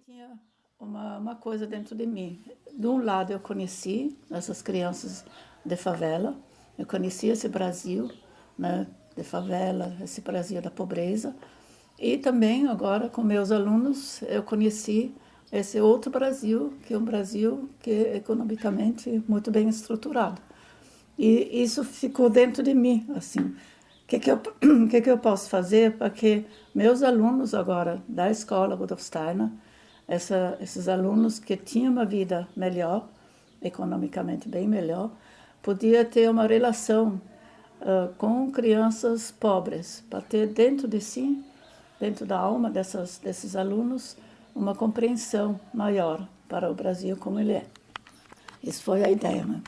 Tinha uma coisa dentro de mim. De um lado, eu conheci essas crianças de favela, eu conheci esse Brasil, né, de favela, esse Brasil da pobreza, e também agora com meus alunos eu conheci esse outro Brasil, que é um Brasil que é economicamente muito bem estruturado. E isso ficou dentro de mim, assim. O que eu posso fazer para que meus alunos agora da escola Rudolf Steiner, esses alunos que tinham uma vida melhor, economicamente bem melhor, podia ter uma relação com crianças pobres, para ter dentro de si, dentro da alma desses alunos, uma compreensão maior para o Brasil como ele é. Isso foi a ideia, né?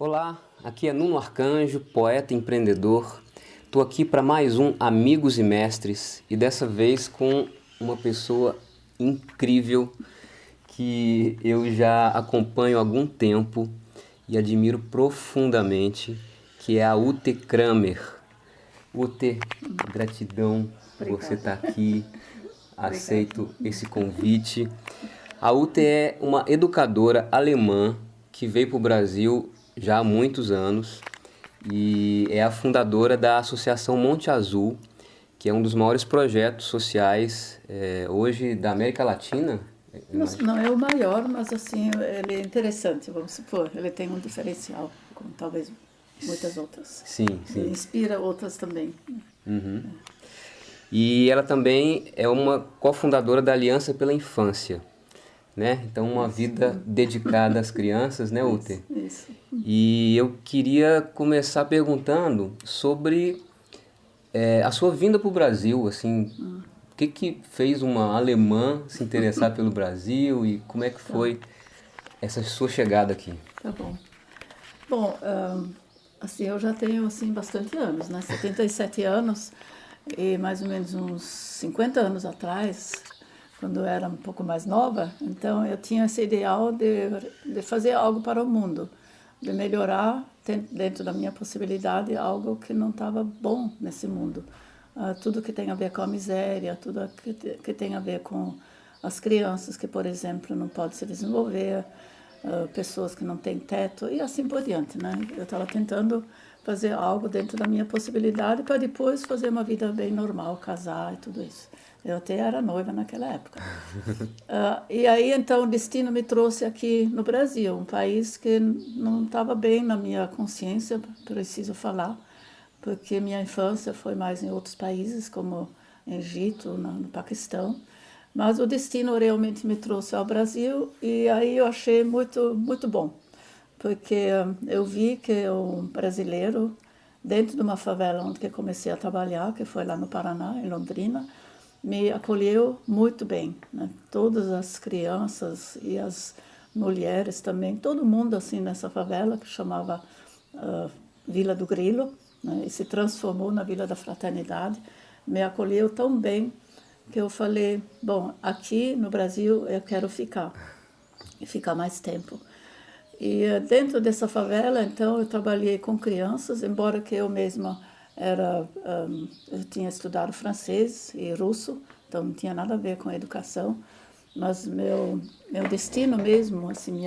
Olá, aqui é Nuno Arcanjo, poeta e empreendedor. Estou aqui para mais um Amigos e Mestres e dessa vez com uma pessoa incrível que eu já acompanho há algum tempo e admiro profundamente, que é a Ute Kramer. Ute, gratidão por você estar aqui, aceito esse convite. A Ute é uma educadora alemã que veio para o Brasil já há muitos anos e é a fundadora da Associação Monte Azul, que é um dos maiores projetos sociais hoje da América Latina. Não é o maior, mas assim, ele é interessante, vamos supor. Ele tem um diferencial, como talvez muitas outras. Sim, sim. Ele inspira outras também. Uhum. E ela também é uma cofundadora da Aliança pela Infância, né? Então, uma vida dedicada às crianças, né, Ute? Isso. E eu queria começar perguntando sobre a sua vinda para o Brasil, assim, o que fez uma alemã se interessar pelo Brasil e como é que foi essa sua chegada aqui? Tá bom. Bom, assim, eu já tenho assim, bastante anos, né? 77 anos e mais ou menos uns 50 anos atrás, quando eu era um pouco mais nova, então eu tinha esse ideal de fazer algo para o mundo, de melhorar dentro da minha possibilidade algo que não estava bom nesse mundo. Tudo que tem a ver com a miséria, tudo que tem a ver com as crianças que, por exemplo, não podem se desenvolver, pessoas que não têm teto e assim por diante, né? Eu estava tentando fazer algo dentro da minha possibilidade para depois fazer uma vida bem normal, casar e tudo isso. Eu até era noiva naquela época. E aí, então, o destino me trouxe aqui no Brasil, um país que não estava bem na minha consciência, preciso falar, porque minha infância foi mais em outros países, como Egito, no Paquistão. Mas o destino realmente me trouxe ao Brasil e aí eu achei muito, muito bom, porque eu vi que um brasileiro, dentro de uma favela onde eu comecei a trabalhar, que foi lá no Paraná, em Londrina, me acolheu muito bem, né? Todas as crianças e as mulheres também, todo mundo assim nessa favela que chamava Vila do Grilo, né? E se transformou na Vila da Fraternidade, me acolheu tão bem que eu falei, bom, aqui no Brasil eu quero ficar, e ficar mais tempo. E dentro dessa favela, então, eu trabalhei com crianças, embora que eu mesma eu tinha estudado francês e russo, então não tinha nada a ver com a educação, mas meu destino mesmo, assim,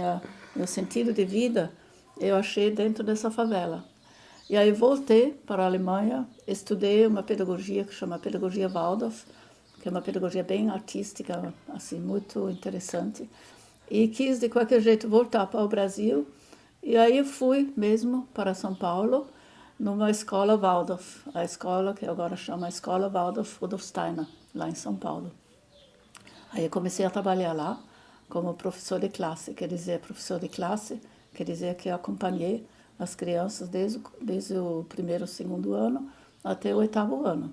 meu sentido de vida, eu achei dentro dessa favela. E aí voltei para a Alemanha, estudei uma pedagogia que chama Pedagogia Waldorf, que é uma pedagogia bem artística, assim, muito interessante. E quis, de qualquer jeito, voltar para o Brasil. E aí eu fui mesmo para São Paulo, numa escola Waldorf, a escola que agora chama Escola Waldorf Rudolf Steiner, lá em São Paulo. Aí eu comecei a trabalhar lá como professor de classe, quer dizer, professor de classe, quer dizer que eu acompanhei as crianças desde o primeiro, segundo ano até o oitavo ano.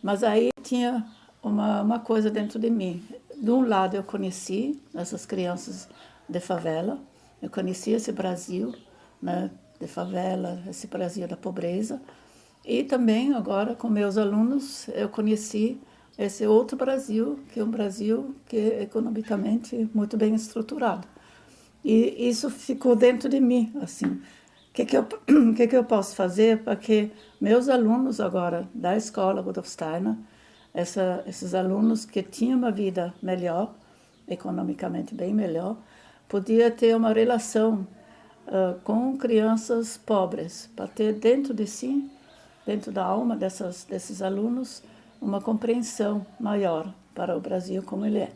Mas aí tinha uma coisa dentro de mim. De um lado eu conheci essas crianças de favela, eu conheci esse Brasil, né, de favela, esse Brasil da pobreza, e também agora com meus alunos eu conheci esse outro Brasil, que é um Brasil que é economicamente muito bem estruturado. E isso ficou dentro de mim, assim. que eu posso fazer para que meus alunos agora da escola Rudolf Steiner, esses alunos que tinham uma vida melhor, economicamente bem melhor, podia ter uma relação com crianças pobres, para ter dentro de si, dentro da alma desses alunos, uma compreensão maior para o Brasil como ele é.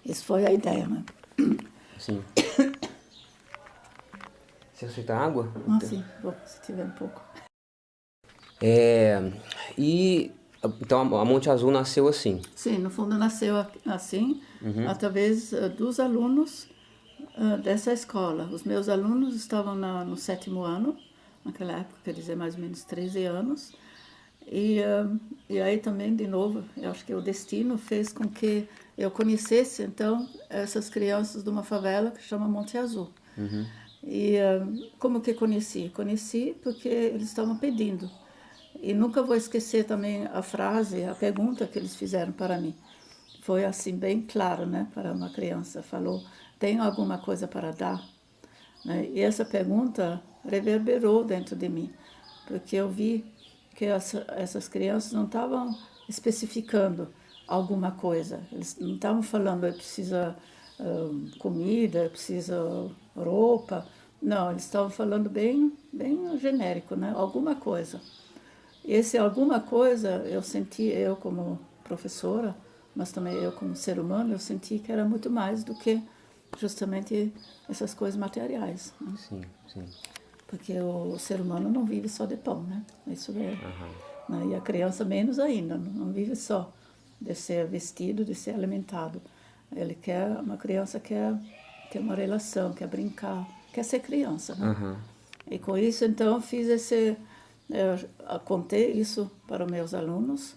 Isso foi a ideia, né? Sim. Você aceita água? Ah, sim, bom, se tiver um pouco. Então a Monte Azul nasceu assim? Sim, no fundo nasceu assim, através dos alunos dessa escola. Os meus alunos estavam no 7º ano, naquela época, quer dizer, mais ou menos 13 anos. E aí também, de novo, eu acho que o destino fez com que eu conhecesse, então, essas crianças de uma favela que chama Monte Azul. E como que conheci? Conheci porque eles estavam pedindo. E nunca vou esquecer também a frase, a pergunta que eles fizeram para mim. Foi assim, bem claro, né, para uma criança. Falou, tem alguma coisa para dar? Né? E essa pergunta reverberou dentro de mim, porque eu vi que essas crianças não estavam especificando alguma coisa. Eles não estavam falando, eu preciso comida, eu preciso roupa. Não, eles estavam falando bem genérico, né? Alguma coisa. Esse alguma coisa, eu senti, eu como professora, mas também eu como ser humano, eu senti que era muito mais do que justamente essas coisas materiais. Né? Sim, sim. Porque o ser humano não vive só de pão, né? Isso é. Né? E a criança menos ainda, não vive só de ser vestido, de ser alimentado. Uma criança quer ter uma relação, quer brincar, quer ser criança, né? E com isso, então, eu contei isso para os meus alunos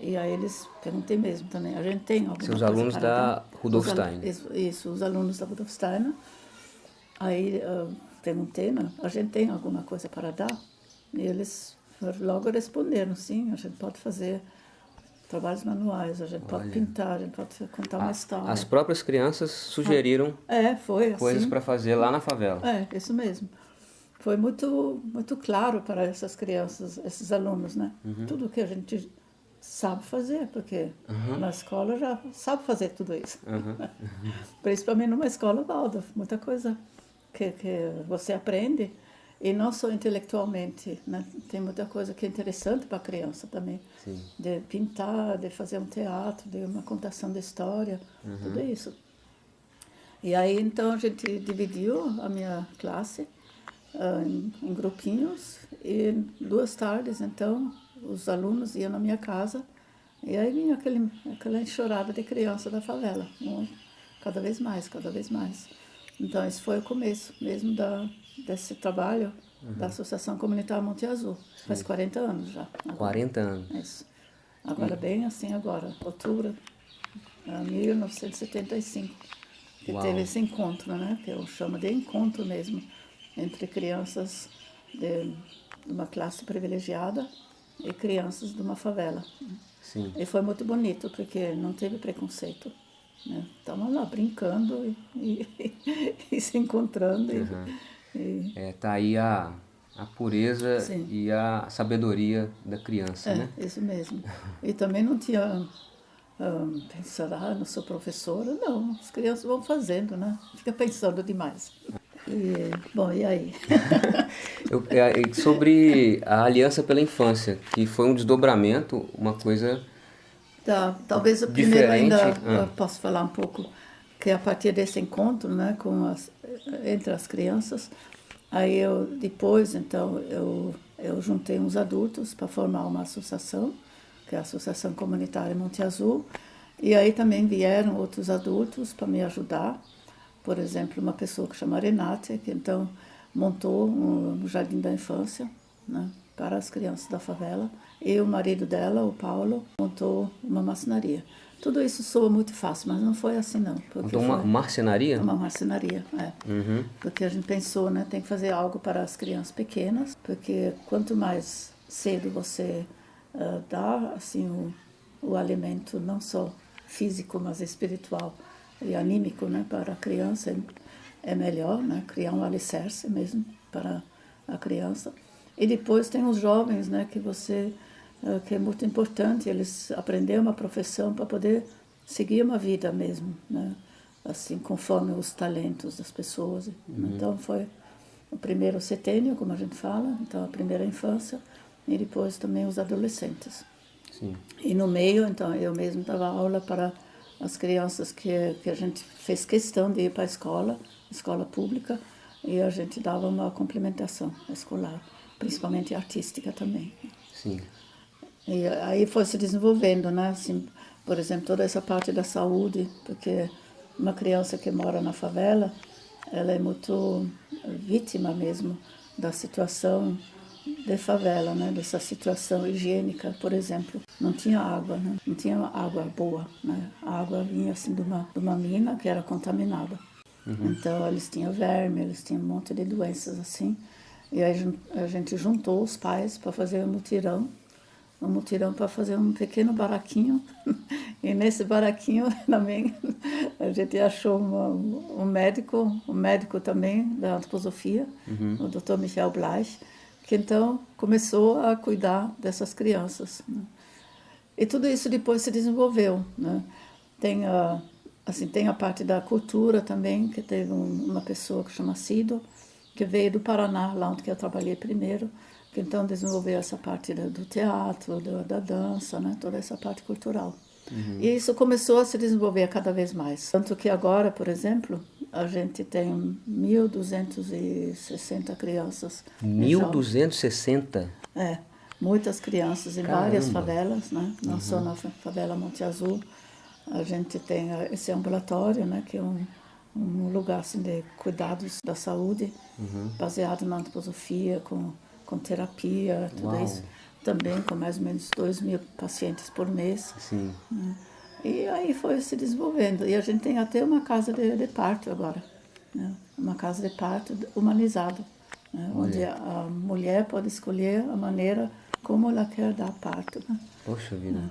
e a eles perguntei mesmo também, a gente tem alguma Seus coisa alunos para da dar? Rudolf Steiner. Isso, os alunos da Rudolf Steiner. Aí perguntei, né, a gente tem alguma coisa para dar? E eles logo responderam, sim, a gente pode fazer trabalhos manuais, a gente pode pintar, a gente pode contar uma história. As próprias crianças sugeriram foi coisas assim. para fazer lá na favela. Isso mesmo. Foi muito claro para essas crianças, esses alunos, né? Tudo que a gente sabe fazer, porque na escola já sabe fazer tudo isso. Principalmente numa escola Waldorf, muita coisa que você aprende, e não só intelectualmente, né? Tem muita coisa que é interessante para a criança também. Sim. De pintar, de fazer um teatro, de uma contação de história, tudo isso. E aí, então, a gente dividiu a minha classe em grupinhos, e 2 tardes, então, os alunos iam na minha casa, e aí vinha aquela enxurrada de criança da favela, cada vez mais, cada vez mais. Então, esse foi o começo mesmo desse trabalho da Associação Comunitária Monte Azul. Faz 40 anos já. Agora. 40 anos. Isso. Agora, bem assim agora, outubro de 1975, que teve esse encontro, né? Que eu chamo de encontro mesmo, entre crianças de uma classe privilegiada e crianças de uma favela. Sim. E foi muito bonito, porque não teve preconceito. Né? Estavam lá brincando e se encontrando. Tá aí a pureza Sim. e a sabedoria da criança, né? Isso mesmo. E também não tinha pensar, não sou professora. Não, as crianças vão fazendo, né? Fica pensando demais. Bom, e aí? Sobre a Aliança pela Infância, que foi um desdobramento, uma coisa Talvez o primeiro diferente. ainda eu posso falar um pouco, que a partir desse encontro, né, entre as crianças, aí depois, então, eu juntei uns adultos para formar uma associação, que é a Associação Comunitária Monte Azul, e aí também vieram outros adultos para me ajudar. Por exemplo, uma pessoa que chama Renate, que então montou um jardim da infância, né, para as crianças da favela. E o marido dela, o Paulo, montou uma marcenaria. Tudo isso soa muito fácil, mas não foi assim não. Montou uma marcenaria? Uma marcenaria, Porque a gente pensou, né, tem que fazer algo para as crianças pequenas, porque quanto mais cedo você dá assim, o alimento, não só físico, mas espiritual e anímico, né, para a criança, é melhor, né, criar um alicerce mesmo para a criança. E depois tem os jovens, né, que é muito importante eles aprenderem uma profissão para poder seguir uma vida mesmo, né, assim, conforme os talentos das pessoas. Então foi o primeiro setênio, como a gente fala, então a primeira infância, e depois também os adolescentes. Sim. E no meio, então, eu mesmo dava aula para as crianças que a gente fez questão de ir para a escola pública, e a gente dava uma complementação escolar, principalmente artística também. Sim. E aí foi se desenvolvendo, né? Assim, por exemplo, toda essa parte da saúde, porque uma criança que mora na favela, ela é muito vítima mesmo da situação de favela, né? Dessa situação higiênica, por exemplo. Não tinha água, né? Não tinha água boa, né? A água vinha assim de uma mina que era contaminada. Então eles tinham verme, eles tinham um monte de doenças assim. E aí a gente juntou os pais para fazer um mutirão para fazer um pequeno baraquinho. E nesse baraquinho também a gente achou um médico também da antroposofia, o Dr. Michael Bleich, que então começou a cuidar dessas crianças, né? E tudo isso depois se desenvolveu, né? Tem a parte da cultura também, que teve uma pessoa que chama Cido, que veio do Paraná, lá onde eu trabalhei primeiro, que então desenvolveu essa parte do teatro, da dança, né? Toda essa parte cultural. E isso começou a se desenvolver cada vez mais. Tanto que agora, por exemplo, a gente tem 1.260 crianças. 1.260? Muitas crianças em Caramba. várias favelas, né? Não só na favela Monte Azul. A gente tem esse ambulatório, né? Que é um lugar assim, de cuidados da saúde, baseado na antroposofia, com terapia, tudo Uau. isso. Também com mais ou menos 2.000 pacientes por mês. Sim. Né? E aí foi se desenvolvendo. E a gente tem até uma casa de parto agora, né? Uma casa de parto humanizada, né? Onde a mulher pode escolher a maneira como ela quer dar parto, né? Poxa vida.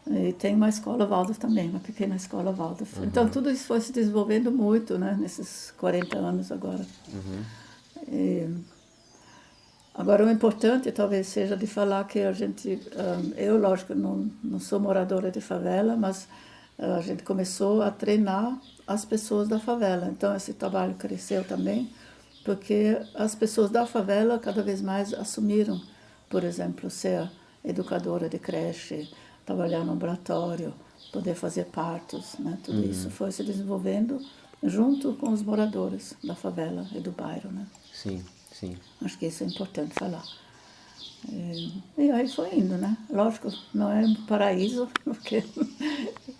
E tem uma escola Waldorf também, uma pequena escola Waldorf. Então tudo isso foi se desenvolvendo muito, né? Nesses 40 anos agora. Agora, o importante talvez seja de falar que a gente, eu, lógico, não sou moradora de favela, mas a gente começou a treinar as pessoas da favela. Então, esse trabalho cresceu também, porque as pessoas da favela cada vez mais assumiram, por exemplo, ser educadora de creche, trabalhar no ambulatório, poder fazer partos, né? Tudo isso foi se desenvolvendo junto com os moradores da favela e do bairro, né? Sim, sim. Acho que isso é importante falar. E aí foi indo, né? Lógico, não é um paraíso, porque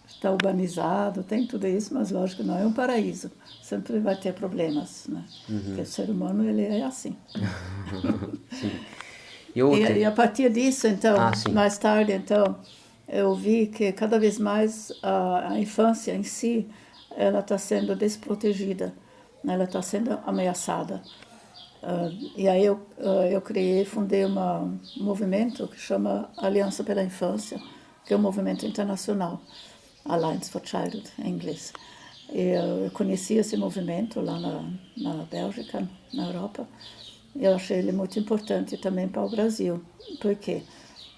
está urbanizado, tem tudo isso, mas lógico, não é um paraíso. Sempre vai ter problemas, né? Porque o ser humano, ele é assim. Sim. E a partir disso, então, sim. mais tarde, então, eu vi que cada vez mais a infância em si, ela está sendo desprotegida, ela está sendo ameaçada. E aí eu fundei um movimento que chama Aliança pela Infância, que é um movimento internacional, Alliance for Childhood, em inglês. E eu conheci esse movimento lá na Bélgica, na Europa, e eu achei ele muito importante também para o Brasil. Por quê?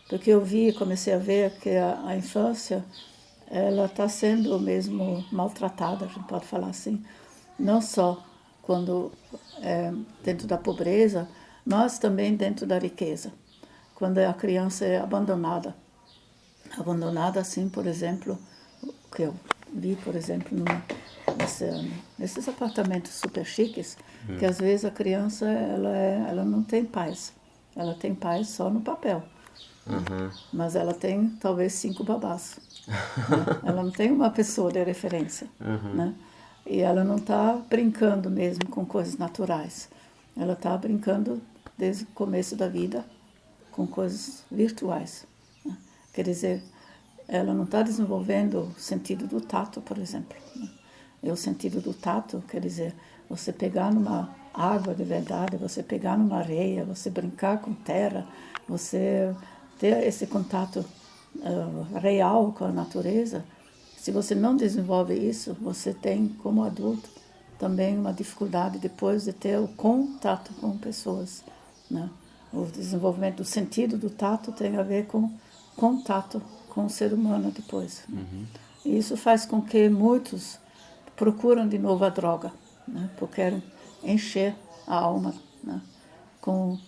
Porque eu comecei a ver que a infância, ela está sendo mesmo maltratada, a gente pode falar assim, não só quando dentro da pobreza, mas também dentro da riqueza. Quando a criança é abandonada assim, por exemplo, o que eu vi, por exemplo, nesses apartamentos super chiques, que às vezes a criança ela não tem pais, ela tem pais só no papel, mas ela tem talvez 5 babás, né? Ela não tem uma pessoa de referência, né? E ela não está brincando mesmo com coisas naturais. Ela está brincando desde o começo da vida com coisas virtuais, né? Quer dizer, ela não está desenvolvendo o sentido do tato, por exemplo, né? E o sentido do tato, quer dizer, você pegar numa água de verdade, você pegar numa areia, você brincar com terra, você ter esse contato real com a natureza. Se você não desenvolve isso, você tem, como adulto, também uma dificuldade depois de ter o contato com pessoas, né? O desenvolvimento do sentido do tato tem a ver com contato com o ser humano depois. E isso faz com que muitos procuram de novo a droga, né? Porque querem encher a alma, né? com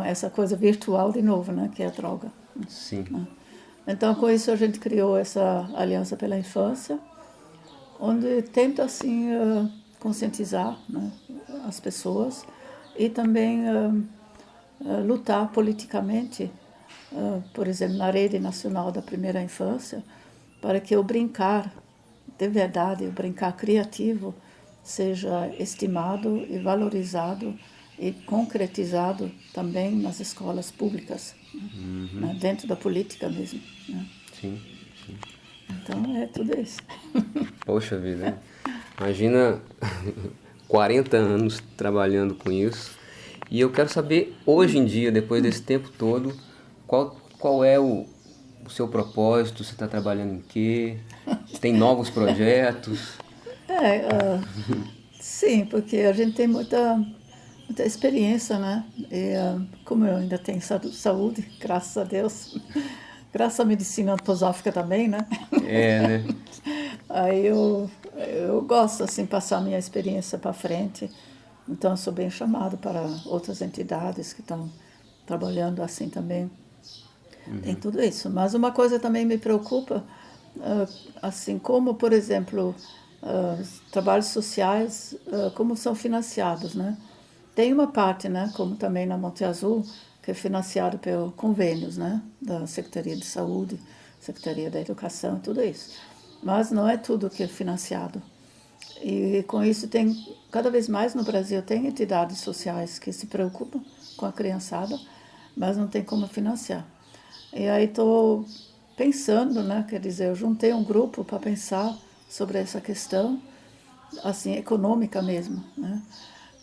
essa coisa virtual de novo, né? Que é a droga. Sim. Né? Então, com isso, a gente criou essa Aliança pela Infância, onde tenta, assim, conscientizar, né, as pessoas e também lutar politicamente, por exemplo, na Rede Nacional da Primeira Infância, para que o brincar, de verdade, o brincar criativo, seja estimado e valorizado e concretizado também nas escolas públicas, né, dentro da política mesmo. Né? Sim, sim. Então, é tudo isso. Poxa vida, hein? Imagina 40 anos trabalhando com isso. E eu quero saber, hoje em dia, depois desse tempo todo, qual é o seu propósito? Você está trabalhando em quê? Tem novos projetos? Sim, porque a gente tem muita experiência, né? E como eu ainda tenho saúde, graças a Deus, graças à medicina antroposófica também, né? É, né? Aí eu gosto, assim, passar a minha experiência para frente. Então, eu sou bem chamado para outras entidades que estão trabalhando assim também. Tem tudo isso. Mas uma coisa também me preocupa, assim como, por exemplo, os trabalhos sociais, como são financiados, né? Tem uma parte, né, como também na Monte Azul, que é financiado pelos convênios, né, da Secretaria de Saúde, Secretaria da Educação, tudo isso. Mas não é tudo que é financiado. E com isso tem, cada vez mais no Brasil, tem entidades sociais que se preocupam com a criançada, mas não tem como financiar. E aí estou pensando, né, quer dizer, eu juntei um grupo para pensar sobre essa questão, assim, econômica mesmo, né?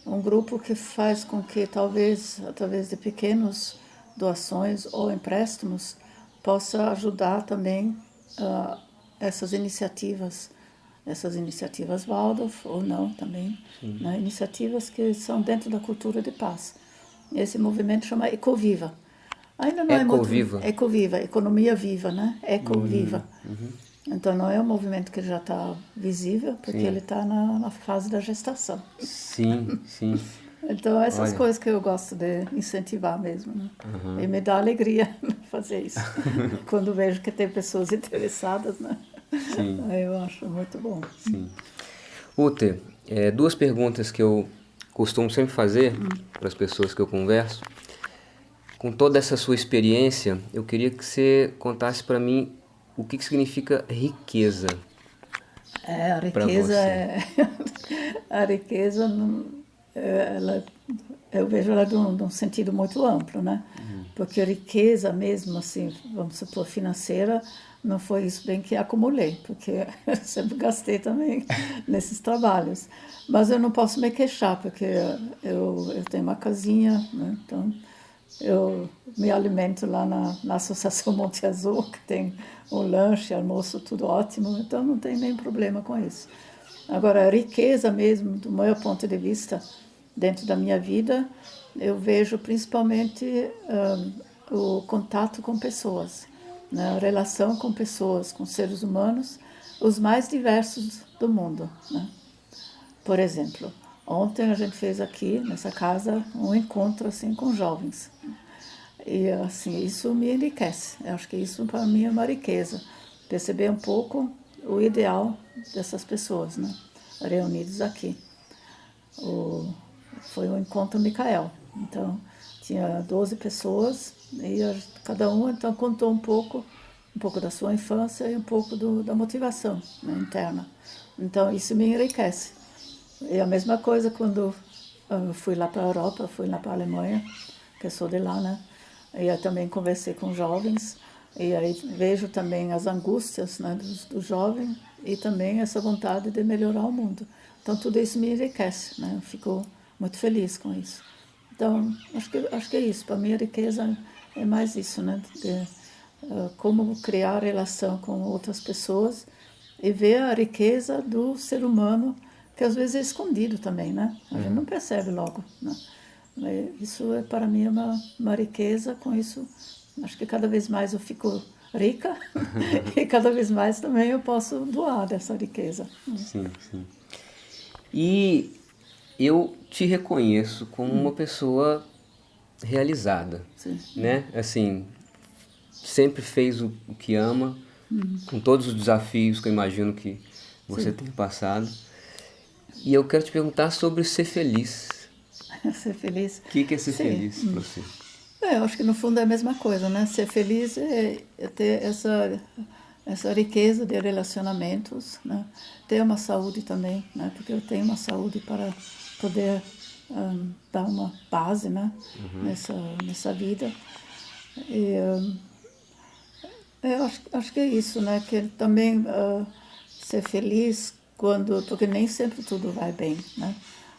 Um grupo que faz com que talvez, através de pequenas doações ou empréstimos, possa ajudar também essas iniciativas Waldorf ou não também, né? Iniciativas que são dentro da cultura de paz. Esse movimento chama Ecoviva. Ainda não é muito... Ecoviva. Ecoviva, economia viva, né? Ecoviva. Então não é um movimento que já está visível, porque ele está na fase da gestação. Sim, sim. Então essas Olha. coisas que eu gosto de incentivar mesmo, né? E me dá alegria fazer isso. Quando vejo que tem pessoas interessadas, né? Sim. Aí eu acho muito bom. Sim. Ute, duas perguntas que eu costumo sempre fazer para as pessoas que eu converso. Com toda essa sua experiência, eu queria que você contasse para mim o que significa riqueza. A Para riqueza você. a riqueza, ela, eu vejo ela de um sentido muito amplo, né? Porque a riqueza mesmo, assim, vamos supor, financeira, não foi isso bem que acumulei, porque eu sempre gastei também nesses trabalhos. Mas eu não posso me queixar, porque eu tenho uma casinha, né? Então eu me alimento lá na Associação Monte Azul, que tem um lanche, almoço, tudo ótimo, então não tem nenhum problema com isso. Agora, a riqueza mesmo, do meu ponto de vista, dentro da minha vida, eu vejo principalmente o contato com pessoas, né? A relação com pessoas, com seres humanos, os mais diversos do mundo, né? Por exemplo, ontem a gente fez aqui, nessa casa, um encontro assim com jovens. E assim, isso me enriquece. Eu acho que isso para mim é uma riqueza. Perceber um pouco o ideal dessas pessoas, né? Reunidas aqui. Foi um encontro Micael. Então, tinha 12 pessoas e cada um então contou um pouco da sua infância e um pouco da motivação, né, interna. Então, isso me enriquece. E a mesma coisa quando eu fui lá para a Europa, fui lá para a Alemanha, que eu sou de lá, né? E eu também conversei com jovens, e aí vejo também as angústias, né, do jovem e também essa vontade de melhorar o mundo. Então tudo isso me enriquece, né? Eu fico muito feliz com isso. Então acho que é isso. Para mim a riqueza é mais isso, né? Como criar relação com outras pessoas e ver a riqueza do ser humano, que às vezes é escondido também, né? A gente não percebe logo, né? Isso é para mim uma riqueza. Com isso, acho que cada vez mais eu fico rica e cada vez mais também eu posso doar dessa riqueza. Sim, sim. E eu te reconheço como uma pessoa realizada, Sim. né? Assim, sempre fez o que ama, com todos os desafios que eu imagino que você tem passado. E eu quero te perguntar sobre ser feliz. Ser feliz. O que é ser feliz para você? Eu acho que no fundo é a mesma coisa, né? Ser feliz é ter essa riqueza de relacionamentos, né? Ter uma saúde também, né? Porque eu tenho uma saúde para poder dar uma base, né? Nessa vida. E eu acho que é isso, né? Que também ser feliz porque nem sempre tudo vai bem, né?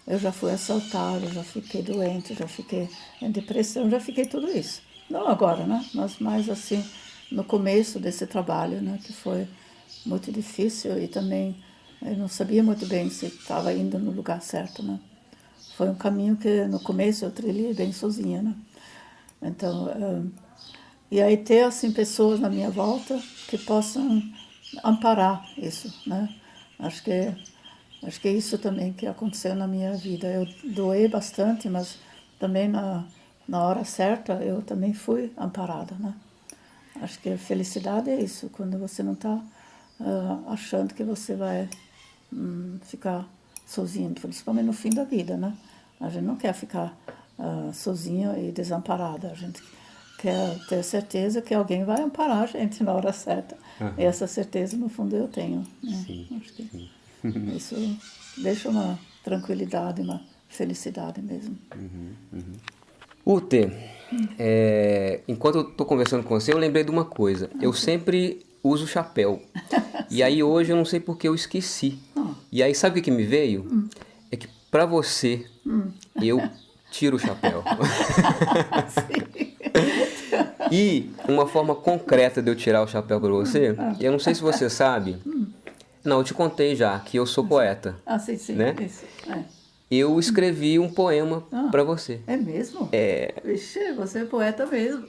Eu já fui assaltada, já fiquei doente, já fiquei em depressão, já fiquei tudo isso. Não agora, né? Mas mais assim, no começo desse trabalho, né? Que foi muito difícil e também eu não sabia muito bem se estava indo no lugar certo, né? Foi um caminho que no começo eu trilhei bem sozinha, né? Então, e aí ter assim pessoas na minha volta que possam amparar isso, né? Acho que é isso também que aconteceu na minha vida. Eu doei bastante, mas também na hora certa eu também fui amparada, né? Acho que a felicidade é isso, quando você não está achando que você vai ficar sozinho, principalmente no fim da vida, né? A gente não quer ficar sozinho e desamparada. A gente quer ter certeza que alguém vai amparar a gente na hora certa. E essa certeza, no fundo, eu tenho. Né? Sim, acho que sim. isso deixa uma tranquilidade, uma felicidade mesmo. Ute, enquanto eu estou conversando com você, eu lembrei de uma coisa. Eu sempre uso chapéu. E aí hoje eu não sei porque eu esqueci. E aí sabe o que me veio? É que pra você eu tiro o chapéu. E uma forma concreta de eu tirar o chapéu pra você, eu não sei se você sabe. Não, eu te contei já que eu sou poeta. Sim, né? isso. Eu escrevi um poema pra você. É mesmo? Vixe, você é poeta mesmo.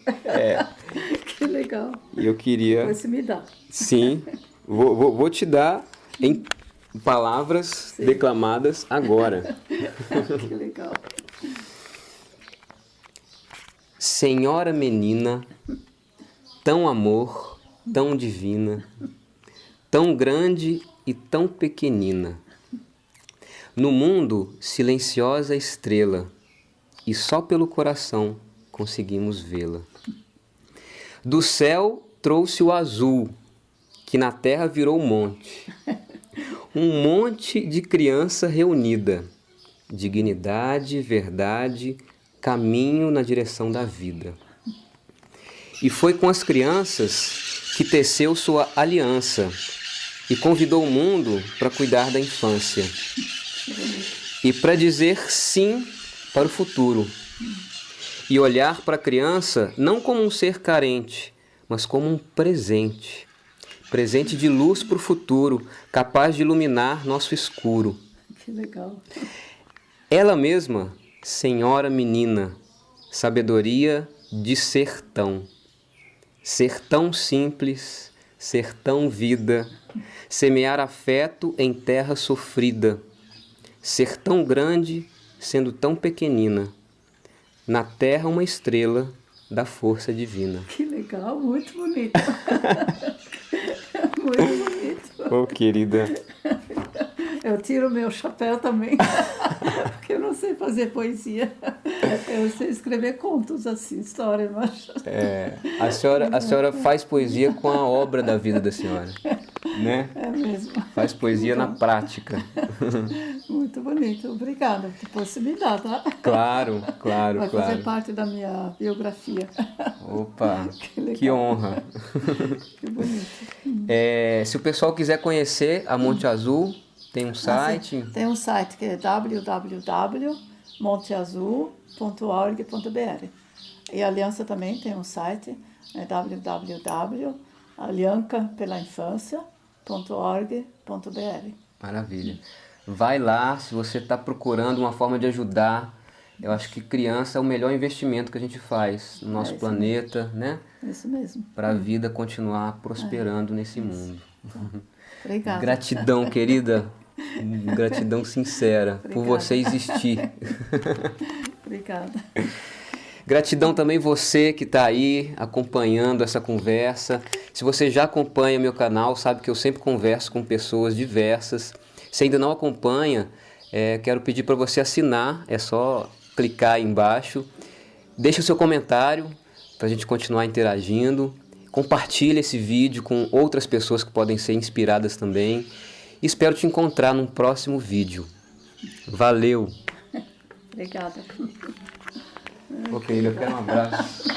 Que legal. E eu queria... Depois você me dá. Sim, vou te dar em palavras declamadas agora. Que legal. Senhora menina, tão amor, tão divina, tão grande e tão pequenina. No mundo, silenciosa estrela, e só pelo coração conseguimos vê-la. Do céu trouxe o azul, que na terra virou monte. Um monte de criança reunida. Dignidade, verdade, caminho na direção da vida. E foi com as crianças que teceu sua aliança e convidou o mundo para cuidar da infância e para dizer sim para o futuro e olhar para a criança não como um ser carente, mas como um presente, presente de luz para o futuro, capaz de iluminar nosso escuro. Que legal. Ela mesma, senhora menina, sabedoria de sertão. Sertão simples, sertão vida, semear afeto em terra sofrida. Sertão grande, sendo tão pequenina. Na terra uma estrela da força divina. Que legal, muito bonito. Muito bonito. Oh, querida. Eu tiro o meu chapéu também, porque eu não sei fazer poesia. Eu sei escrever contos assim, histórias, mas... A senhora faz poesia com a obra da vida da senhora, né? É mesmo. Faz poesia na prática. Muito bonito, obrigada. Depois você me dá, tá? Claro. Vai fazer parte da minha biografia. Opa, legal. que honra. Que bonito. Se o pessoal quiser conhecer a Monte Azul, tem um site? Tem um site que é www.monteazul.org.br. E a Aliança também tem um site, é www.aliancapelainfancia.org.br. Maravilha. Vai lá, se você está procurando uma forma de ajudar Eu acho que criança é o melhor investimento que a gente faz no nosso planeta, né? Isso mesmo. Para a vida continuar prosperando nesse mundo. Obrigada. Gratidão, querida. Gratidão sincera por você existir. Obrigada. Gratidão também você que está aí acompanhando essa conversa. Se você já acompanha meu canal, sabe que eu sempre converso com pessoas diversas. Se ainda não acompanha, quero pedir para você assinar. É só clicar aí embaixo. Deixe o seu comentário para a gente continuar interagindo. Compartilhe esse vídeo com outras pessoas que podem ser inspiradas também. Espero te encontrar num próximo vídeo. Valeu! Obrigada. Ok, eu quero um abraço.